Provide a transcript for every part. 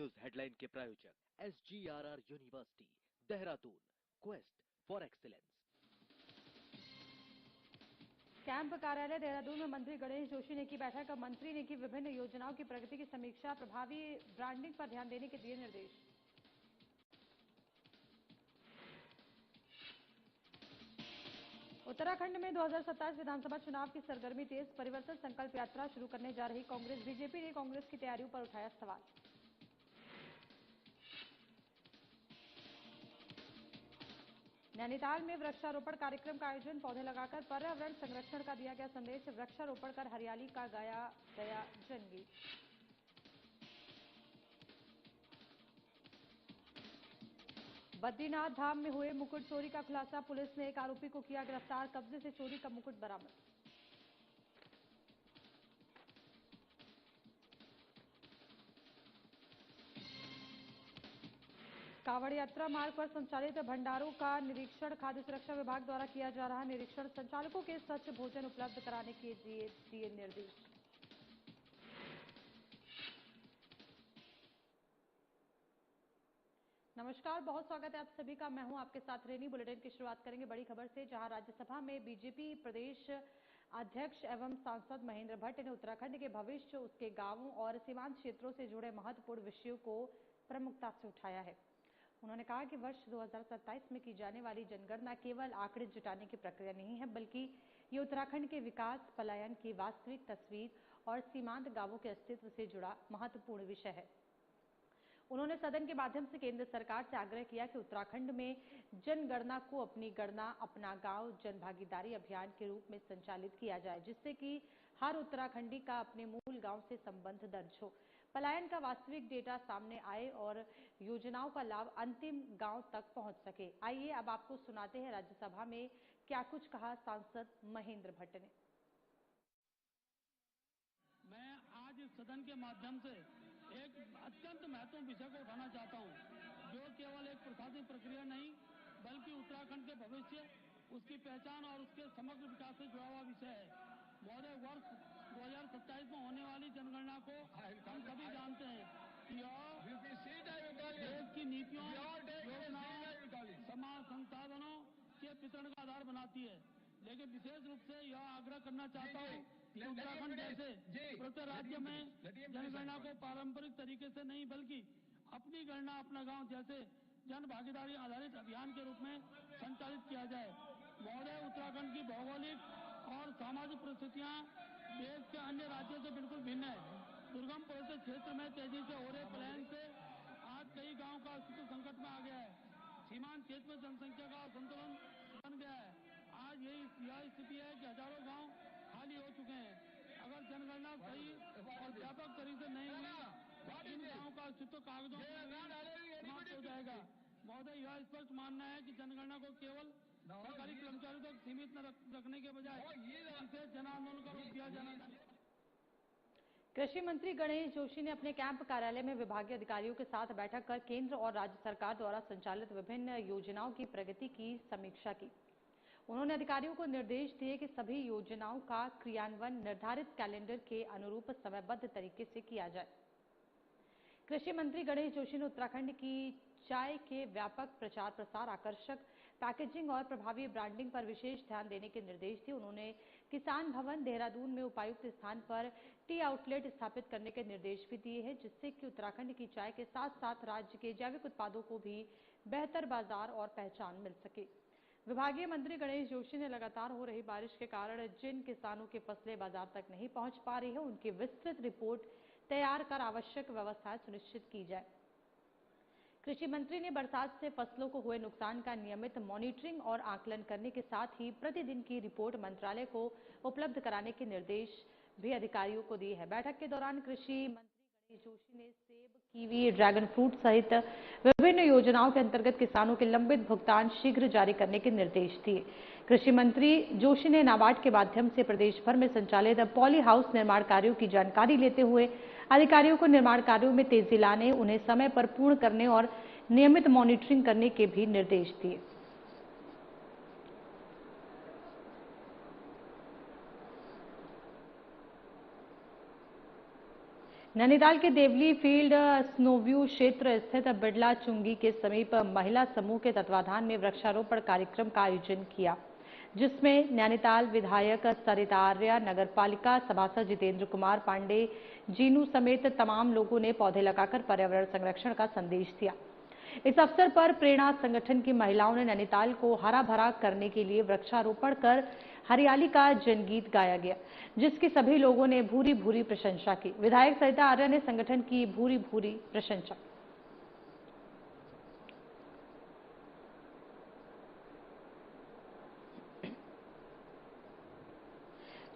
News headline के प्रायोजक SGRR university Dehradun, quest for excellence. Camp कार्यालय देहरादून में मंत्री गणेश जोशी ने की बैठक। मंत्री ने की विभिन्न योजनाओं की प्रगति की समीक्षा, प्रभावी ब्रांडिंग पर ध्यान देने के दिए निर्देश। उत्तराखंड में 2027 विधानसभा चुनाव की सरगर्मी तेज। परिवर्तन संकल्प यात्रा शुरू करने जा रही कांग्रेस। बीजेपी ने कांग्रेस की तैयारियों पर उठाया सवाल। नैनीताल में वृक्षारोपण कार्यक्रम का आयोजन, पौधे लगाकर पर्यावरण संरक्षण का दिया गया संदेश। वृक्षारोपण कर हरियाली का गाया गया जनगीत। बद्रीनाथ धाम में हुए मुकुट चोरी का खुलासा, पुलिस ने एक आरोपी को किया गिरफ्तार। कब्जे से चोरी का मुकुट बरामद। कांवड़ यात्रा मार्ग पर संचालित भंडारों का निरीक्षण खाद्य सुरक्षा विभाग द्वारा किया जा रहा निरीक्षण। संचालकों के स्वच्छ भोजन उपलब्ध कराने के दिए निर्देश। नमस्कार, बहुत स्वागत है आप सभी का। मैं हूं आपके साथ रेनी। बुलेटिन की शुरुआत करेंगे बड़ी खबर से, जहां राज्यसभा में बीजेपी प्रदेश अध्यक्ष एवं सांसद महेंद्र भट्ट ने उत्तराखंड के भविष्य, उसके गांवों और सीमांत क्षेत्रों से जुड़े महत्वपूर्ण विषयों को प्रमुखता से उठाया है। उन्होंने कहा कि वर्ष 2027 में की जाने वाली जनगणना केवल आंकड़े जुटाने की प्रक्रिया नहीं है, बल्कि ये उत्तराखंड के विकास, पलायन की वास्तविक तस्वीर और सीमांत गांवों के अस्तित्व से जुड़ा महत्वपूर्ण विषय है। उन्होंने सदन के माध्यम से केंद्र सरकार से आग्रह किया कि उत्तराखंड में जनगणना को अपनी गणना अपना गांव जन भागीदारी अभियान के रूप में संचालित किया जाए, जिससे कि हर उत्तराखंडी का अपने मूल गांव से संबंध दर्ज हो, पलायन का वास्तविक डेटा सामने आए और योजनाओं का लाभ अंतिम गांव तक पहुंच सके। आइए अब आपको सुनाते हैं राज्यसभा में क्या कुछ कहा सांसद महेंद्र भट्ट ने। मैं आज इस सदन के माध्यम से एक अत्यंत महत्वपूर्ण विषय को उठाना चाहता हूं, जो केवल एक प्रशासनिक प्रक्रिया नहीं, बल्कि उत्तराखंड के भविष्य, उसकी पहचान और उसके समग्र विकास से जुड़ा हुआ विषय है। महोदय, वर्ष 2027 में होने वाली जनगणना को हम सभी जानते हैं कि यह देश की नीतियों, योजनाओं, समाज संसाधनों के वितरण का आधार बनाती है। लेकिन विशेष रूप से यह आग्रह करना चाहता हूं कि उत्तराखंड जैसे प्रत्येक राज्य में जनगणना को पारंपरिक तरीके से नहीं, बल्कि अपनी गणना अपना गांव जैसे जन भागीदारी आधारित अभियान के रूप में संचालित किया जाए। महोदय, उत्तराखंड की भौगोलिक और सामाजिक परिस्थितियां देश के अन्य राज्यों से बिल्कुल भिन्न है। दुर्गम पर्वतीय क्षेत्र में तेजी से हो रहे पलायन से आज कई गाँव का अस्तित्व संकट में आ गया है। सीमांत क्षेत्र में जनसंख्या का असंतुलन बन गया है। आज यह स्थिति है कि हजारों गांव खाली हो चुके हैं। अगर जनगणना सही और व्यापक तरीके से नहीं हुई, इन गांवों का अस्तित्व कागजों में समाप्त हो जाएगा। महोदय, यह स्पष्ट मानना है कि जनगणना को केवल सरकारी कर्मचारियों तक सीमित न रखने के बजाय इसे जन आंदोलन का रूप दिया जाना चाहिए। कृषि मंत्री गणेश जोशी ने अपने कैंप कार्यालय में विभागीय अधिकारियों के साथ बैठक कर केंद्र और राज्य सरकार द्वारा संचालित विभिन्न योजनाओं की प्रगति की समीक्षा की। उन्होंने अधिकारियों को निर्देश दिए कि सभी योजनाओं का क्रियान्वयन निर्धारित कैलेंडर के अनुरूप समयबद्ध तरीके से किया जाए। कृषि मंत्री गणेश जोशी ने उत्तराखंड की चाय के व्यापक प्रचार प्रसार, आकर्षक पैकेजिंग और प्रभावी ब्रांडिंग पर विशेष ध्यान देने के निर्देश दिए। उन्होंने किसान भवन देहरादून में उपायुक्त स्थान पर टी आउटलेट स्थापित करने के निर्देश भी दिए हैं, जिससे कि उत्तराखंड की चाय के साथ साथ राज्य के जैविक उत्पादों को भी बेहतर बाजार और पहचान मिल सके। विभागीय मंत्री गणेश जोशी ने लगातार हो रही बारिश के कारण जिन किसानों की फसलें बाजार तक नहीं पहुंच पा रही है, उनकी विस्तृत रिपोर्ट तैयार कर आवश्यक व्यवस्थाएं सुनिश्चित की जाए। कृषि मंत्री ने बरसात से फसलों को हुए नुकसान का नियमित मॉनिटरिंग और आकलन करने के साथ ही प्रतिदिन की रिपोर्ट मंत्रालय को उपलब्ध कराने के निर्देश भी अधिकारियों को दिए हैं। बैठक के दौरान कृषि मंत्री गणेश जोशी ने सेब, कीवी, ड्रैगन फ्रूट सहित विभिन्न योजनाओं के अंतर्गत किसानों के लंबित भुगतान शीघ्र जारी करने के निर्देश दिए। कृषि मंत्री जोशी ने नाबार्ड के माध्यम से प्रदेश भर में संचालित पॉली हाउस निर्माण कार्यों की जानकारी लेते हुए अधिकारियों को निर्माण कार्यों में तेजी लाने, उन्हें समय पर पूर्ण करने और नियमित मॉनिटरिंग करने के भी निर्देश दिए। नैनीताल के देवली फील्ड स्नोव्यू क्षेत्र स्थित बिड़ला चुंगी के समीप महिला समूह के तत्वाधान में वृक्षारोपण कार्यक्रम का आयोजन किया, जिसमें नैनीताल विधायक सरिता आर्या, नगर पालिका सभासद जितेंद्र कुमार पांडे, जीनू समेत तमाम लोगों ने पौधे लगाकर पर्यावरण संरक्षण का संदेश दिया। इस अवसर पर प्रेरणा संगठन की महिलाओं ने नैनीताल को हरा भरा करने के लिए वृक्षारोपण कर हरियाली का जनगीत गाया गया, जिसकी सभी लोगों ने भूरी भूरी प्रशंसा की। विधायक सरिता आर्या ने संगठन की भूरी भूरी प्रशंसा।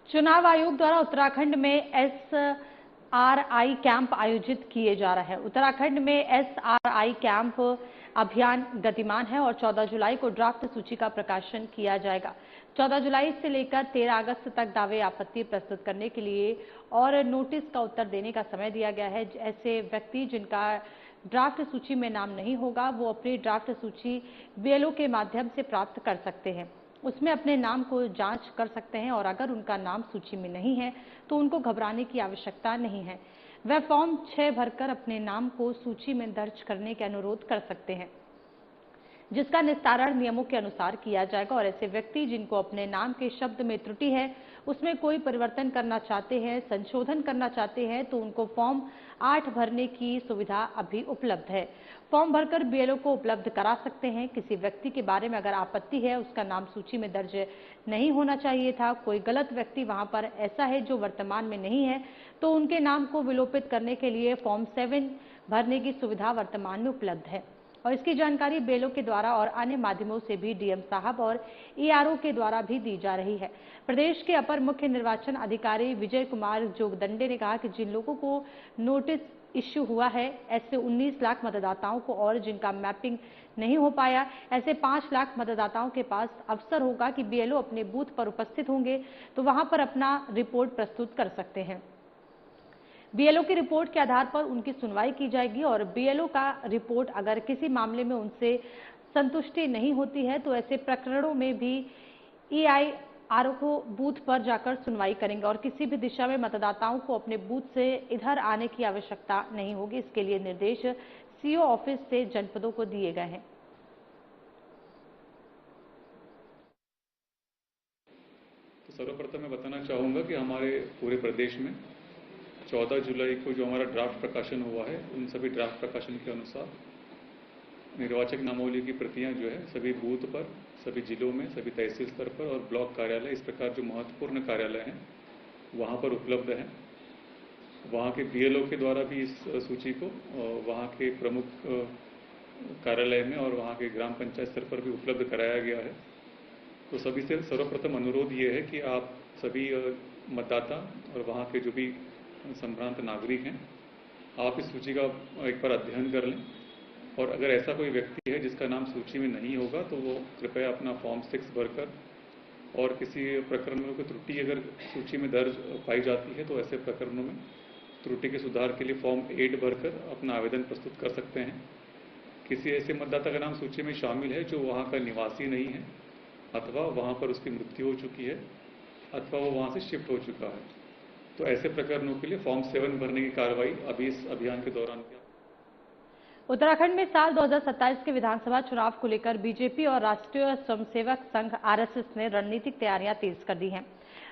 चुनाव आयोग द्वारा उत्तराखंड में SRI कैंप आयोजित किए जा रहे हैं। उत्तराखंड में SRI कैंप अभियान गतिमान है और 14 जुलाई को ड्राफ्ट सूची का प्रकाशन किया जाएगा। 14 जुलाई से लेकर 13 अगस्त तक दावे आपत्ति प्रस्तुत करने के लिए और नोटिस का उत्तर देने का समय दिया गया है। ऐसे व्यक्ति जिनका ड्राफ्ट सूची में नाम नहीं होगा, वो अपनी ड्राफ्ट सूची BLO के माध्यम से प्राप्त कर सकते हैं। उसमें अपने नाम को जांच कर सकते हैं और अगर उनका नाम सूची में नहीं है तो उनको घबराने की आवश्यकता नहीं है। वह फॉर्म 6 भरकर अपने नाम को सूची में दर्ज करने के अनुरोध कर सकते हैं, जिसका निस्तारण नियमों के अनुसार किया जाएगा। और ऐसे व्यक्ति जिनको अपने नाम के शब्द में त्रुटि है, उसमें कोई परिवर्तन करना चाहते हैं, संशोधन करना चाहते हैं, तो उनको फॉर्म 8 भरने की सुविधा अभी उपलब्ध है। फॉर्म भरकर BLO को उपलब्ध करा सकते हैं। किसी व्यक्ति के बारे में अगर आपत्ति है, उसका नाम सूची में दर्ज नहीं होना चाहिए था, कोई गलत व्यक्ति वहां पर ऐसा है जो वर्तमान में नहीं है, तो उनके नाम को विलोपित करने के लिए फॉर्म 7 भरने की सुविधा वर्तमान में उपलब्ध है। और इसकी जानकारी BLO के द्वारा और अन्य माध्यमों से भी DM साहब और ERO के द्वारा भी दी जा रही है। प्रदेश के अपर मुख्य निर्वाचन अधिकारी विजय कुमार जोगदंडे ने कहा कि जिन लोगों को नोटिस इश्यू हुआ है, ऐसे 19 लाख मतदाताओं को और जिनका मैपिंग नहीं हो पाया, ऐसे 5 लाख मतदाताओं के पास अवसर होगा कि BLO अपने बूथ पर उपस्थित होंगे तो वहां पर अपना रिपोर्ट प्रस्तुत कर सकते हैं। BLO की रिपोर्ट के आधार पर उनकी सुनवाई की जाएगी और BLO का रिपोर्ट अगर किसी मामले में उनसे संतुष्टि नहीं होती है तो ऐसे प्रकरणों में भी EIRO को बूथ पर जाकर सुनवाई करेंगे और किसी भी दिशा में मतदाताओं को अपने बूथ से इधर आने की आवश्यकता नहीं होगी। इसके लिए निर्देश CO ऑफिस से जनपदों को दिए गए हैं। तो सर्वप्रथम मैं बताना चाहूंगा कि हमारे पूरे प्रदेश में 14 जुलाई को जो हमारा ड्राफ्ट प्रकाशन हुआ है, उन सभी ड्राफ्ट प्रकाशन के अनुसार निर्वाचक नामावली की प्रतियां जो है सभी बूथ पर, सभी जिलों में, सभी तहसील स्तर पर और ब्लॉक कार्यालय, इस प्रकार जो महत्वपूर्ण कार्यालय हैं वहां पर उपलब्ध हैं। वहां के BLO के द्वारा भी इस सूची को वहां के प्रमुख कार्यालय में और वहां के ग्राम पंचायत स्तर पर भी उपलब्ध कराया गया है। तो सभी से सर्वप्रथम अनुरोध ये है कि आप सभी मतदाता और वहां के जो भी संभ्रांत नागरिक हैं, आप इस सूची का एक बार अध्ययन कर लें और अगर ऐसा कोई व्यक्ति है जिसका नाम सूची में नहीं होगा तो वो कृपया अपना फॉर्म 6 भरकर और किसी प्रकरण में कोई त्रुटि अगर सूची में दर्ज पाई जाती है तो ऐसे प्रकरणों में त्रुटि के सुधार के लिए फॉर्म 8 भरकर अपना आवेदन प्रस्तुत कर सकते हैं। किसी ऐसे मतदाता का नाम सूची में शामिल है जो वहाँ का निवासी नहीं है अथवा वहाँ पर उसकी मृत्यु हो चुकी है अथवा वो वहाँ से शिफ्ट हो चुका है, तो ऐसे प्रकरणों के लिए फॉर्म 7 भरने की कार्रवाई अभी इस अभियान के दौरान किया। उत्तराखंड में साल 2027 के विधानसभा चुनाव को लेकर बीजेपी और राष्ट्रीय स्वयंसेवक संघ RSS ने रणनीतिक तैयारियां तेज कर दी हैं।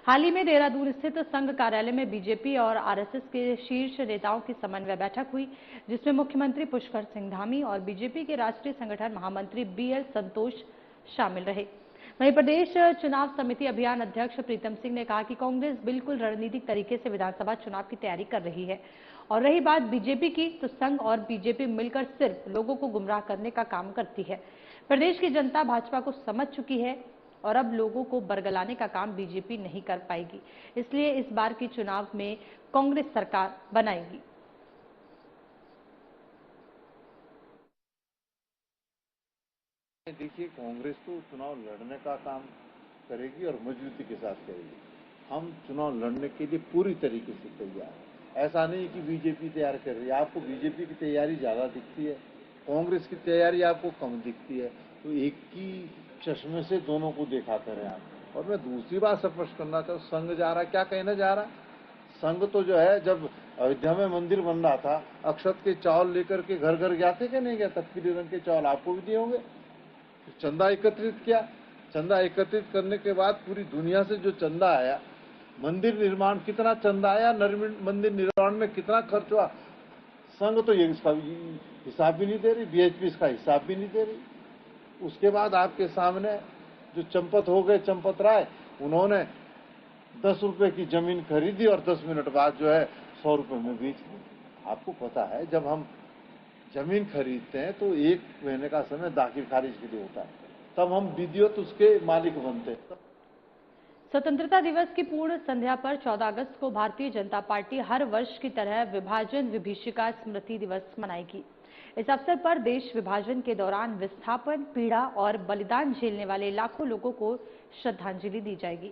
हाल ही में देहरादून स्थित संघ कार्यालय में बीजेपी और RSS के शीर्ष नेताओं की समन्वय बैठक हुई, जिसमें मुख्यमंत्री पुष्कर सिंह धामी और बीजेपी के राष्ट्रीय संगठन महामंत्री BL संतोष शामिल रहे। वहीं प्रदेश चुनाव समिति अभियान अध्यक्ष प्रीतम सिंह ने कहा कि कांग्रेस बिल्कुल रणनीतिक तरीके से विधानसभा चुनाव की तैयारी कर रही है और रही बात बीजेपी की, तो संघ और बीजेपी मिलकर सिर्फ लोगों को गुमराह करने का काम करती है। प्रदेश की जनता भाजपा को समझ चुकी है और अब लोगों को बरगलाने का काम बीजेपी नहीं कर पाएगी, इसलिए इस बार के चुनाव में कांग्रेस सरकार बनाएगी। देखिए, कांग्रेस तो चुनाव लड़ने का काम करेगी और मजबूती के साथ करेगी। हम चुनाव लड़ने के लिए पूरी तरीके से तैयार हैं। ऐसा नहीं कि बीजेपी तैयार कर रही है, आपको बीजेपी की तैयारी ज्यादा दिखती है, कांग्रेस की तैयारी आपको कम दिखती है, तो एक ही चश्मे से दोनों को देखा करें आप। और मैं दूसरी बात स्पष्ट करना चाहूँ, संघ जा रहा, क्या कहने जा रहा? संघ तो जो है, जब अयोध्या में मंदिर बन रहा था, अक्षत के चावल लेकर के घर घर गया थे कि नहीं गया था? पीले रंग के चावल आपको भी दिए होंगे। चंदा एकत्रित किया, चंदा एकत्रित करने के बाद पूरी दुनिया से जो चंदा आया, मंदिर निर्माण कितना चंदा आया, मंदिर निर्माण में कितना खर्च हुआ, संघ तो ये इसका हिसाब भी नहीं दे रही, बीएचपी इसका हिसाब भी नहीं दे रही। उसके बाद आपके सामने जो चंपत हो गए, चंपत राय, उन्होंने 10 रुपए की जमीन खरीदी और 10 मिनट बाद जो है 100 रुपए में बेच दी। आपको पता है जब हम जमीन खरीदते हैं तो 1 महीने का समय दाखिल खारिज के लिए होता है, तब हम विधिवत उसके मालिक बनते हैं। स्वतंत्रता दिवस की पूर्ण संध्या पर 14 अगस्त को भारतीय जनता पार्टी हर वर्ष की तरह विभाजन विभीषिका स्मृति दिवस मनाएगी। इस अवसर पर देश विभाजन के दौरान विस्थापन, पीड़ा और बलिदान झेलने वाले लाखों लोगों को श्रद्धांजलि दी जाएगी।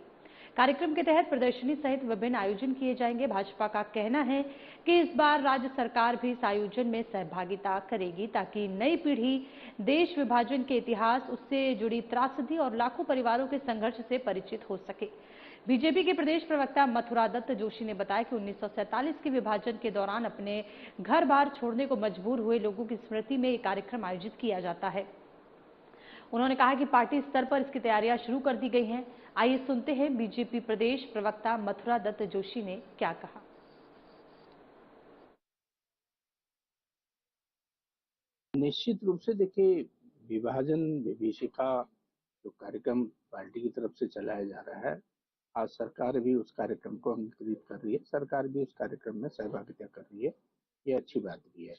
कार्यक्रम के तहत प्रदर्शनी सहित विभिन्न आयोजन किए जाएंगे। भाजपा का कहना है कि इस बार राज्य सरकार भी इस आयोजन में सहभागिता करेगी ताकि नई पीढ़ी देश विभाजन के इतिहास, उससे जुड़ी त्रासदी और लाखों परिवारों के संघर्ष से परिचित हो सके। बीजेपी के प्रदेश प्रवक्ता मथुरा दत्त जोशी ने बताया कि 1947 के विभाजन के दौरान अपने घर बार छोड़ने को मजबूर हुए लोगों की स्मृति में एक कार्यक्रम आयोजित किया जाता है। उन्होंने कहा कि पार्टी स्तर पर इसकी तैयारियां शुरू कर दी गई हैं। आइए सुनते हैं बीजेपी प्रदेश प्रवक्ता मथुरा दत्त जोशी ने क्या कहा। निश्चित रूप से देखिए, विभाजन विभीषिका जो कार्यक्रम पार्टी की तरफ से चलाया जा रहा है, आज सरकार भी उस कार्यक्रम को अंगीकृत कर रही है, सरकार भी उस कार्यक्रम में सहभागिता कर रही है। ये अच्छी बात भी है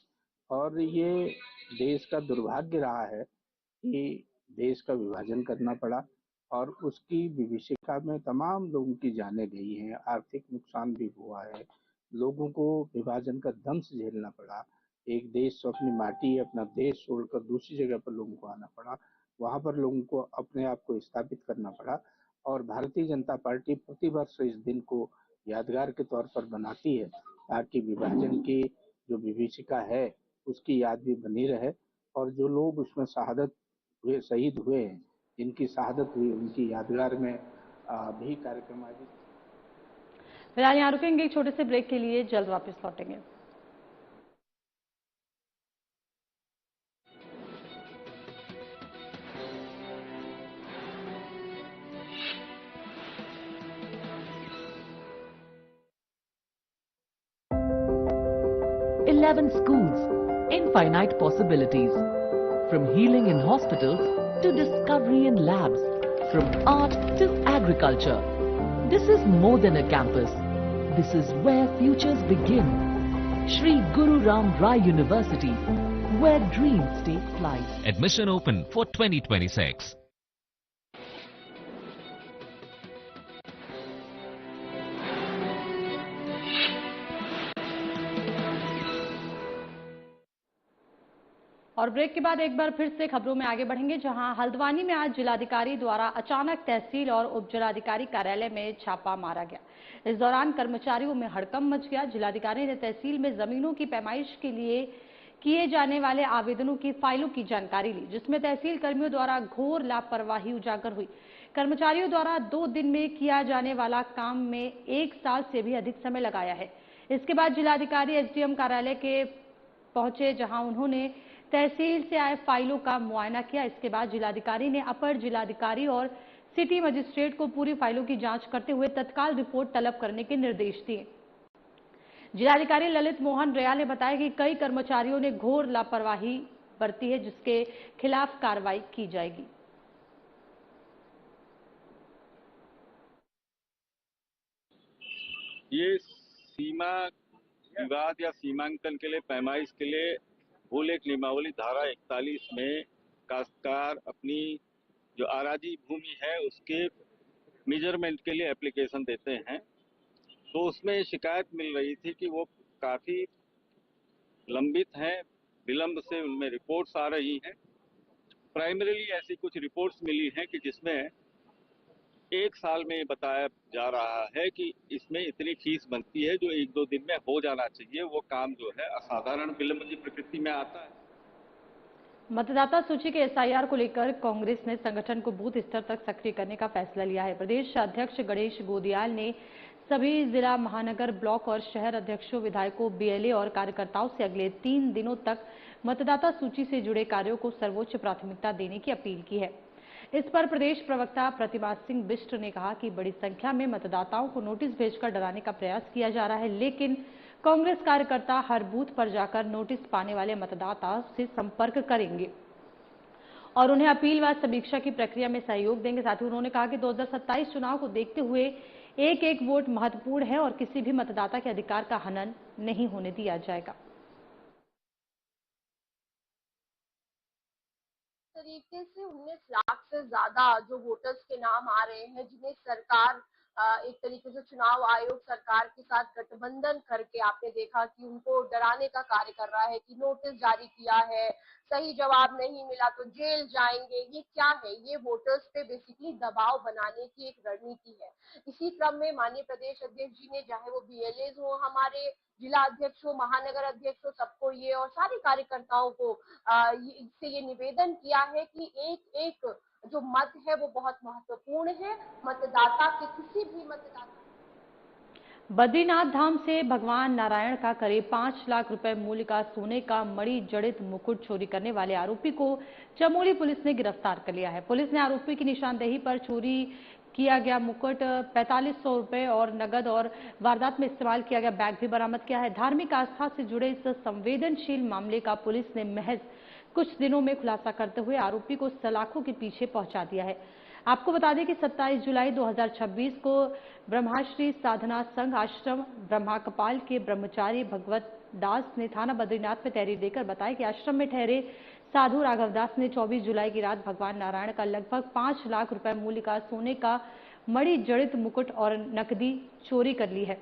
और ये देश का दुर्भाग्य रहा है कि देश का विभाजन करना पड़ा और उसकी विभीषिका में तमाम लोगों की जानें गई हैं, आर्थिक नुकसान भी हुआ है, लोगों को विभाजन का दंश झेलना पड़ा। एक देश अपनी माटी, अपना देश छोड़कर दूसरी जगह पर लोगों को आना पड़ा, वहां पर लोगों को अपने आप को स्थापित करना पड़ा और भारतीय जनता पार्टी प्रतिवर्ष इस दिन को यादगार के तौर पर बनाती है ताकि विभाजन की जो विभीषिका है उसकी याद भी बनी रहे और जो लोग उसमें शहीद हुए हैं, जिनकी शहादत हुई, उनकी यादगार में भी कार्यक्रम आयोजित। फिलहाल यहाँ रुकेंगे एक छोटे से ब्रेक के लिए, जल्द वापस लौटेंगे। Schools, infinite possibilities. From healing in hospitals to discovery in labs, from art to agriculture. This is more than a campus. This is where futures begin. Shri Guru Ram Rai University, where dreams take flight. Admission open for 2026. और break के बाद एक बार फिर से खबरों में आगे बढ़ेंगे, जहां हल्द्वानी में आज जिलाधिकारी द्वारा अचानक तहसील और उप जिलाधिकारी कार्यालय में छापा मारा गया। इस दौरान कर्मचारियों में हड़कंप मच गया। जिलाधिकारी ने तहसील में जमीनों की पैमाइश के लिए किए जाने वाले आवेदनों की फाइलों की जानकारी ली, जिसमें तहसील कर्मियों द्वारा घोर लापरवाही उजागर हुई। कर्मचारियों द्वारा 2 दिन में किया जाने वाला काम में 1 साल से भी अधिक समय लगाया है। इसके बाद जिलाधिकारी एसडीएम कार्यालय के पहुंचे, जहां उन्होंने तहसील से आए फाइलों का मुआयना किया। इसके बाद जिलाधिकारी ने अपर जिलाधिकारी और सिटी मजिस्ट्रेट को पूरी फाइलों की जांच करते हुए तत्काल रिपोर्ट तलब करने के निर्देश दिए। जिलाधिकारी ललित मोहन रयाल ने बताया कि कई कर्मचारियों ने घोर लापरवाही बरती है, जिसके खिलाफ कार्रवाई की जाएगी। ये सीमा विवाद या सीमांकन के लिए, पैमाइश के लिए भूलेख नियमावली धारा 41 में काश्तकार अपनी जो आराजी भूमि है उसके मेजरमेंट के लिए एप्लीकेशन देते हैं, तो उसमें शिकायत मिल रही थी कि वो काफ़ी लंबित हैं, विलंब से उनमें रिपोर्ट्स आ रही हैं। प्राइमरीली ऐसी कुछ रिपोर्ट्स मिली हैं कि जिसमें 1 साल में बताया जा रहा है कि इसमें इतनी फीस बनती है जो 1-2 दिन में हो जाना चाहिए। वो काम जो है असाधारण विलंब की प्रकृति में आता है। मतदाता सूची के एसआईआर को लेकर कांग्रेस ने संगठन को बूथ स्तर तक सक्रिय करने का फैसला लिया है। प्रदेश अध्यक्ष गणेश गोदियाल ने सभी जिला, महानगर, ब्लॉक और शहर अध्यक्षों, विधायकों, बीएलए और कार्यकर्ताओं से अगले 3 दिनों तक मतदाता सूची से जुड़े कार्यों को सर्वोच्च प्राथमिकता देने की अपील की है। इस पर प्रदेश प्रवक्ता प्रतिमा सिंह बिष्ट ने कहा कि बड़ी संख्या में मतदाताओं को नोटिस भेजकर डराने का प्रयास किया जा रहा है, लेकिन कांग्रेस कार्यकर्ता हर बूथ पर जाकर नोटिस पाने वाले मतदाताओं से संपर्क करेंगे और उन्हें अपील व समीक्षा की प्रक्रिया में सहयोग देंगे। साथ ही उन्होंने कहा कि 2027 चुनाव को देखते हुए एक एक वोट महत्वपूर्ण है और किसी भी मतदाता के अधिकार का हनन नहीं होने दिया जाएगा। तरीके से 19 लाख से ज्यादा जो वोटर्स के नाम आ रहे हैं, जिन्हें सरकार एक तरीके से चुनाव आयोग सरकार के साथ गठबंधन करके आपने देखा कि उनको डराने का कार्य कर रहा है कि नोटिस जारी किया है, सही जवाब नहीं मिला तो जेल जाएंगे। ये क्या है? ये वोटर्स पे बेसिकली दबाव बनाने की एक रणनीति है। इसी क्रम में माननीय प्रदेश अध्यक्ष जी ने, चाहे वो बीएलएज हो, हमारे जिला अध्यक्ष हो, महानगर अध्यक्ष हो, सबको ये और सारे कार्यकर्ताओं को इससे ये निवेदन किया है कि एक एक जो मत है वो बहुत महत्वपूर्ण है। मतदाता के किसी भी मतदाता बद्रीनाथ धाम से भगवान नारायण का करीब 5 लाख रुपए मूल्य का सोने का मणि जड़ित मुकुट चोरी करने वाले आरोपी को चमोली पुलिस ने गिरफ्तार कर लिया है। पुलिस ने आरोपी की निशानदेही पर चोरी किया गया मुकुट, 4500 रुपए और नगद और वारदात में इस्तेमाल किया गया बैग भी बरामद किया है। धार्मिक आस्था से जुड़े इस संवेदनशील मामले का पुलिस ने महज कुछ दिनों में खुलासा करते हुए आरोपी को सलाखों के पीछे पहुंचा दिया है। आपको बता दें कि 27 जुलाई 2026 को ब्रह्माश्री साधना संघ आश्रम ब्रह्माकपाल के ब्रह्मचारी भगवत दास ने थाना बद्रीनाथ में तहरीर देकर बताया कि आश्रम में ठहरे साधु राघव दास ने 24 जुलाई की रात भगवान नारायण का लगभग 5 लाख रुपए मूल्य का सोने का मणि जड़ित मुकुट और नकदी चोरी कर ली है।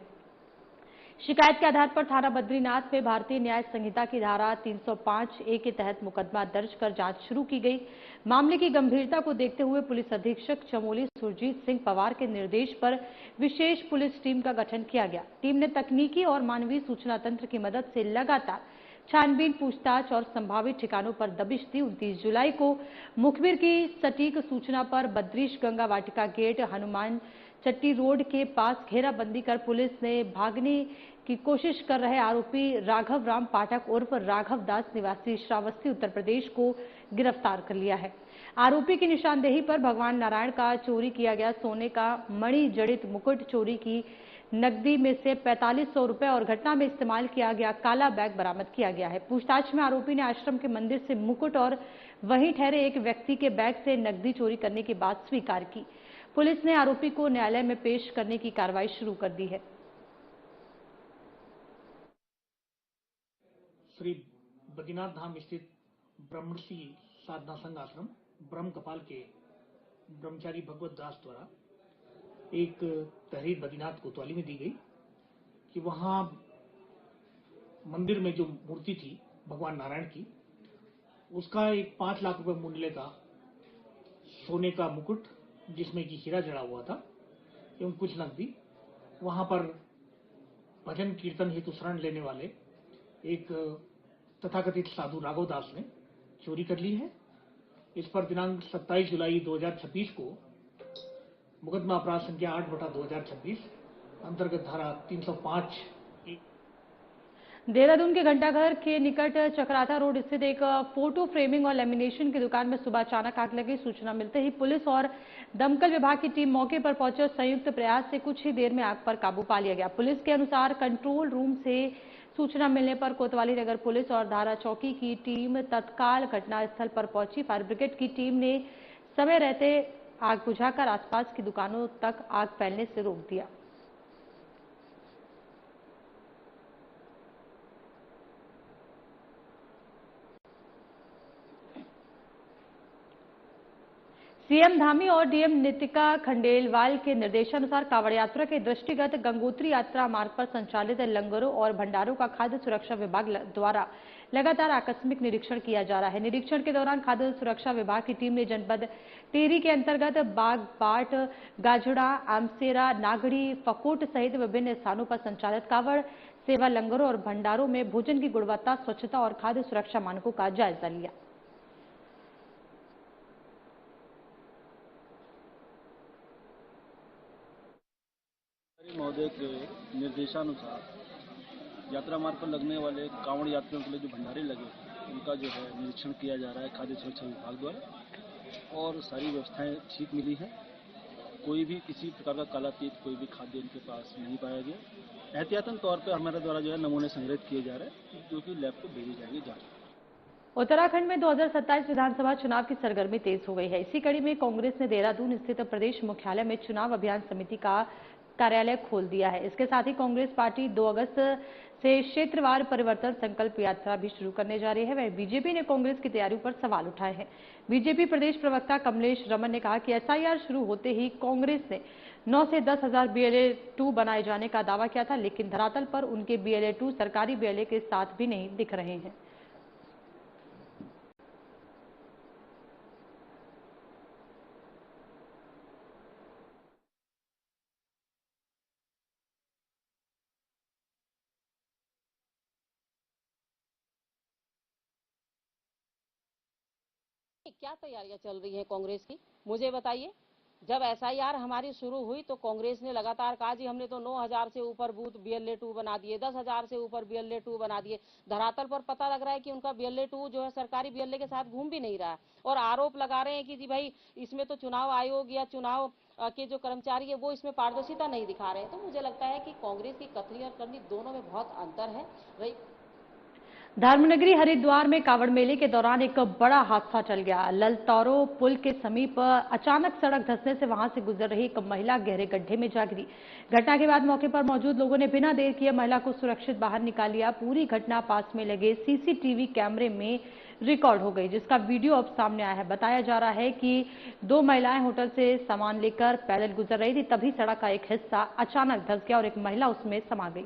शिकायत के आधार पर थाना बद्रीनाथ में भारतीय न्याय संहिता की धारा 305A के तहत मुकदमा दर्ज कर जांच शुरू की गई। मामले की गंभीरता को देखते हुए पुलिस अधीक्षक चमोली सुरजीत सिंह पवार के निर्देश पर विशेष पुलिस टीम का गठन किया गया। टीम ने तकनीकी और मानवीय सूचना तंत्र की मदद से लगातार छानबीन, पूछताछ और संभावित ठिकानों पर दबिश दी। 29 जुलाई को मुखबिर की सटीक सूचना पर बद्रीश गंगा वाटिका गेट, हनुमान चट्टी रोड के पास घेराबंदी कर पुलिस ने भागने की कोशिश कर रहे आरोपी राघव राम पाठक उर्फ राघव दास निवासी श्रावस्ती उत्तर प्रदेश को गिरफ्तार कर लिया है। आरोपी की निशानदेही पर भगवान नारायण का चोरी किया गया सोने का मणि जड़ित मुकुट, चोरी की नकदी में से 4500 रुपए और घटना में इस्तेमाल किया गया काला बैग बरामद किया गया है। पूछताछ में आरोपी ने आश्रम के मंदिर से मुकुट और वहीं ठहरे एक व्यक्ति के बैग से नकदी चोरी करने की बात स्वीकार की। पुलिस ने आरोपी को न्यायालय में पेश करने की कार्रवाई शुरू कर दी है। श्री बद्रीनाथ धाम स्थित ब्रह्मश्री साधना संघ आश्रम ब्रह्म कपाल के ब्रह्मचारी भगवत दास द्वारा एक तहरीर बद्रीनाथ कोतवाली में दी गई कि वहां मंदिर में जो मूर्ति थी भगवान नारायण की, उसका एक 5 लाख रुपए मूल्य का सोने का मुकुट जिसमें कि हीरा जड़ा हुआ था एवं कुछ नकदी वहां पर भजन कीर्तन हेतु शरण लेने वाले एक तथाकथित साधु राघव दास ने चोरी कर ली है। इस पर दिनांक 27 जुलाई 2026 को मुकदमा अपराध संख्या 8/2026 अंतर्गत धारा 305 देहरादून के घंटाघर के निकट चक्राता रोड स्थित एक फोटो फ्रेमिंग और लेमिनेशन की दुकान में सुबह अचानक आग लगी। सूचना मिलते ही पुलिस और दमकल विभाग की टीम मौके पर पहुंचे। संयुक्त प्रयास से कुछ ही देर में आग पर काबू पा लिया गया। पुलिस के अनुसार कंट्रोल रूम से सूचना मिलने पर कोतवाली नगर पुलिस और धारा चौकी की टीम तत्काल घटनास्थल पर पहुंची। फायर ब्रिगेड की टीम ने समय रहते आग बुझाकर आसपास की दुकानों तक आग फैलने से रोक दिया। सीएम धामी और डीएम नितिका खंडेलवाल के निर्देशानुसार कांवड़ यात्रा के दृष्टिगत गंगोत्री यात्रा मार्ग पर संचालित लंगरों और भंडारों का खाद्य सुरक्षा विभाग द्वारा लगातार आकस्मिक निरीक्षण किया जा रहा है। निरीक्षण के दौरान खाद्य सुरक्षा विभाग की टीम ने जनपद टिहरी के अंतर्गत बागबाट, गाजड़ा, आमसेरा, नागड़ी, फकोट सहित विभिन्न स्थानों पर संचालित कांवड़ सेवा लंगरों और भंडारों में भोजन की गुणवत्ता, स्वच्छता और खाद्य सुरक्षा मानकों का जायजा लिया। महोदय के निर्देशानुसार यात्रा मार्ग पर लगने वाले कांवड़ यात्रियों के लिए जो भंडारे लगे उनका जो है निरीक्षण किया जा रहा है खाद्य सुरक्षा विभाग द्वारा और सारी व्यवस्थाएं ठीक मिली है। कोई भी किसी प्रकार का कालातीत कोई भी खाद्य इनके पास नहीं पाया गया। एहतियातन तौर पर हमारे द्वारा जो है नमूने संग्रहित किए जा रहे हैं जो कि लैब को भेजे जाएंगे जांच। उत्तराखंड में 2027 विधानसभा चुनाव की सरगर्मी तेज हो गई है। इसी कड़ी में कांग्रेस ने देहरादून स्थित प्रदेश मुख्यालय में चुनाव अभियान समिति का कार्यालय खोल दिया है। इसके साथ ही कांग्रेस पार्टी 2 अगस्त से क्षेत्रवार परिवर्तन संकल्प यात्रा भी शुरू करने जा रही है। वह बीजेपी ने कांग्रेस की तैयारियों पर सवाल उठाए हैं। बीजेपी प्रदेश प्रवक्ता कमलेश रमन ने कहा कि एसआईआर शुरू होते ही कांग्रेस ने 9 से 10 हजार BLA-2 बनाए जाने का दावा किया था, लेकिन धरातल पर उनके BLA-2 सरकारी BLA के साथ भी नहीं दिख रहे हैं। क्या तैयारियां चल रही है कांग्रेस की, मुझे बताइए। जब एसआईआर हमारी शुरू हुई तो कांग्रेस ने लगातार कहा जी हमने तो 9000 से ऊपर बूथ BLA-2 बना दिए, 10,000 से ऊपर BLA-2 बना दिए। धरातल पर पता लग रहा है कि उनका BLA-2 जो है सरकारी BLA के साथ घूम भी नहीं रहा है और आरोप लगा रहे हैं कि जी भाई इसमें तो चुनाव आयोग या चुनाव के जो कर्मचारी है वो इसमें पारदर्शिता नहीं दिखा रहे हैं। तो मुझे लगता है कि कांग्रेस की कथनी और करनी दोनों में बहुत अंतर है। धर्मनगरी हरिद्वार में कावड़ मेले के दौरान एक बड़ा हादसा टल गया। ललतौरो पुल के समीप अचानक सड़क धंसने से वहां से गुजर रही एक महिला गहरे गड्ढे में जा गिरी। घटना के बाद मौके पर मौजूद लोगों ने बिना देर किए महिला को सुरक्षित बाहर निकाल लिया। पूरी घटना पास में लगे CCTV कैमरे में रिकॉर्ड हो गई, जिसका वीडियो अब सामने आया है। बताया जा रहा है कि 2 महिलाएं होटल से सामान लेकर पैदल गुजर रही थी, तभी सड़क का एक हिस्सा अचानक धंस गया और एक महिला उसमें समा गई।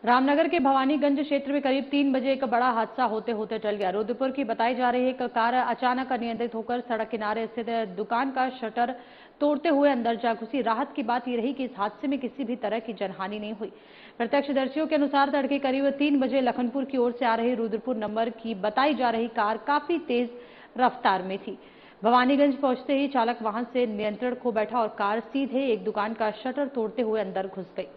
रामनगर के भवानीगंज क्षेत्र में करीब 3 बजे एक बड़ा हादसा होते होते टल गया। रुद्रपुर की बताई जा रही है कि कार अचानक अनियंत्रित होकर सड़क किनारे स्थित दुकान का शटर तोड़ते हुए अंदर जा घुसी। राहत की बात यह रही कि इस हादसे में किसी भी तरह की जनहानि नहीं हुई। प्रत्यक्षदर्शियों के अनुसार तड़के करीब 3 बजे लखनपुर की ओर से आ रही रुद्रपुर नंबर की बताई जा रही कार काफी तेज रफ्तार में थी। भवानीगंज पहुंचते ही चालक वाहन से नियंत्रण खो बैठा और कार सीधे एक दुकान का शटर तोड़ते हुए अंदर घुस गई।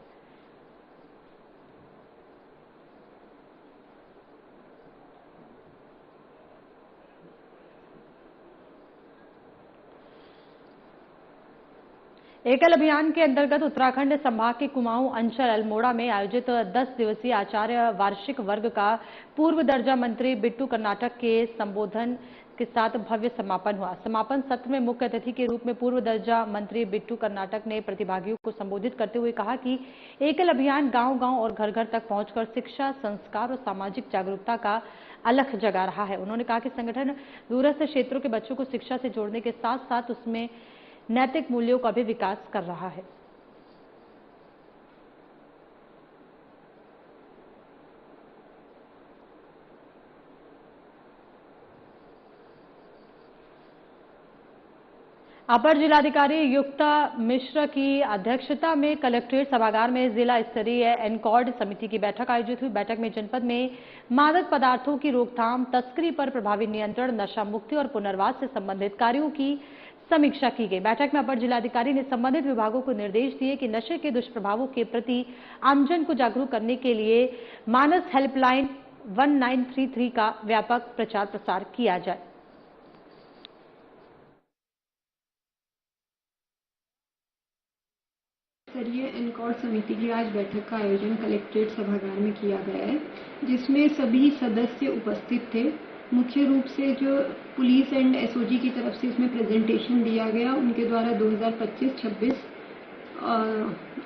एकल अभियान के अंतर्गत उत्तराखंड संभाग के कुमाऊं अंचल अल्मोड़ा में आयोजित 10 दिवसीय आचार्य वार्षिक वर्ग का पूर्व दर्जा मंत्री बिट्टू कर्नाटक के संबोधन के साथ भव्य समापन हुआ। समापन सत्र में मुख्य अतिथि के रूप में पूर्व दर्जा मंत्री बिट्टू कर्नाटक ने प्रतिभागियों को संबोधित करते हुए कहा कि एकल अभियान गांव-गांव और घर-घर तक पहुंचकर शिक्षा, संस्कार और सामाजिक जागरूकता का अलख जगा रहा है। उन्होंने कहा कि संगठन दूरस्थ क्षेत्रों के बच्चों को शिक्षा से जोड़ने के साथ साथ उसमें नैतिक मूल्यों का भी विकास कर रहा है। अपर जिलाधिकारी युक्ता मिश्र की अध्यक्षता में कलेक्ट्रेट सभागार में जिला स्तरीय एनकॉर्ड समिति की बैठक आयोजित हुई। बैठक में जनपद में मादक पदार्थों की रोकथाम, तस्करी पर प्रभावी नियंत्रण, नशा मुक्ति और पुनर्वास से संबंधित कार्यों की समीक्षा की गई। बैठक में अपर जिलाधिकारी ने संबंधित विभागों को निर्देश दिए कि नशे के दुष्प्रभावों के प्रति आमजन को जागरूक करने के लिए मानस हेल्पलाइन 1933 का व्यापक प्रचार प्रसार किया जाए। स्तरीय एनकॉर्ड समिति की आज बैठक का आयोजन कलेक्ट्रेट सभागार में किया गया है, जिसमें सभी सदस्य उपस्थित थे। मुख्य रूप से जो पुलिस एंड एसओजी की तरफ से इसमें प्रेजेंटेशन दिया गया, उनके द्वारा 2025, 26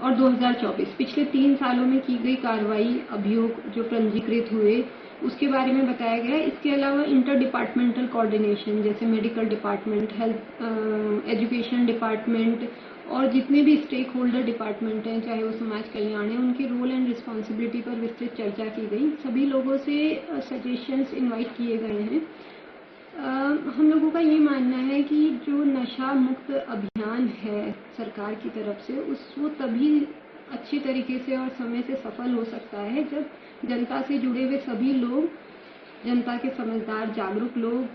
और 2024 पिछले 3 सालों में की गई कार्रवाई, अभियोग जो पंजीकृत हुए, उसके बारे में बताया गया। इसके अलावा इंटर डिपार्टमेंटल कोऑर्डिनेशन जैसे medical department, health, education department और जितने भी स्टेक होल्डर डिपार्टमेंट हैं, चाहे वो समाज कल्याण है, उनके रोल एंड रिस्पॉन्सिबिलिटी पर विस्तृत चर्चा की गई। सभी लोगों से सजेशंस इनवाइट किए गए हैं। हम लोगों का ये मानना है कि जो नशा मुक्त अभियान है सरकार की तरफ से, वो तभी अच्छी तरीके से और समय से सफल हो सकता है जब जनता से जुड़े हुए सभी लोग, जनता के समझदार जागरूक लोग,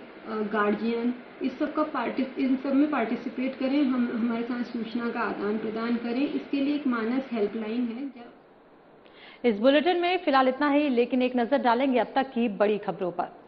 गार्जियन इन सब में पार्टिसिपेट करें, हम हमारे साथ सूचना का आदान प्रदान करें। इसके लिए एक मानस हेल्पलाइन है। इस बुलेटिन में फिलहाल इतना ही, लेकिन एक नजर डालेंगे अब तक की बड़ी खबरों पर।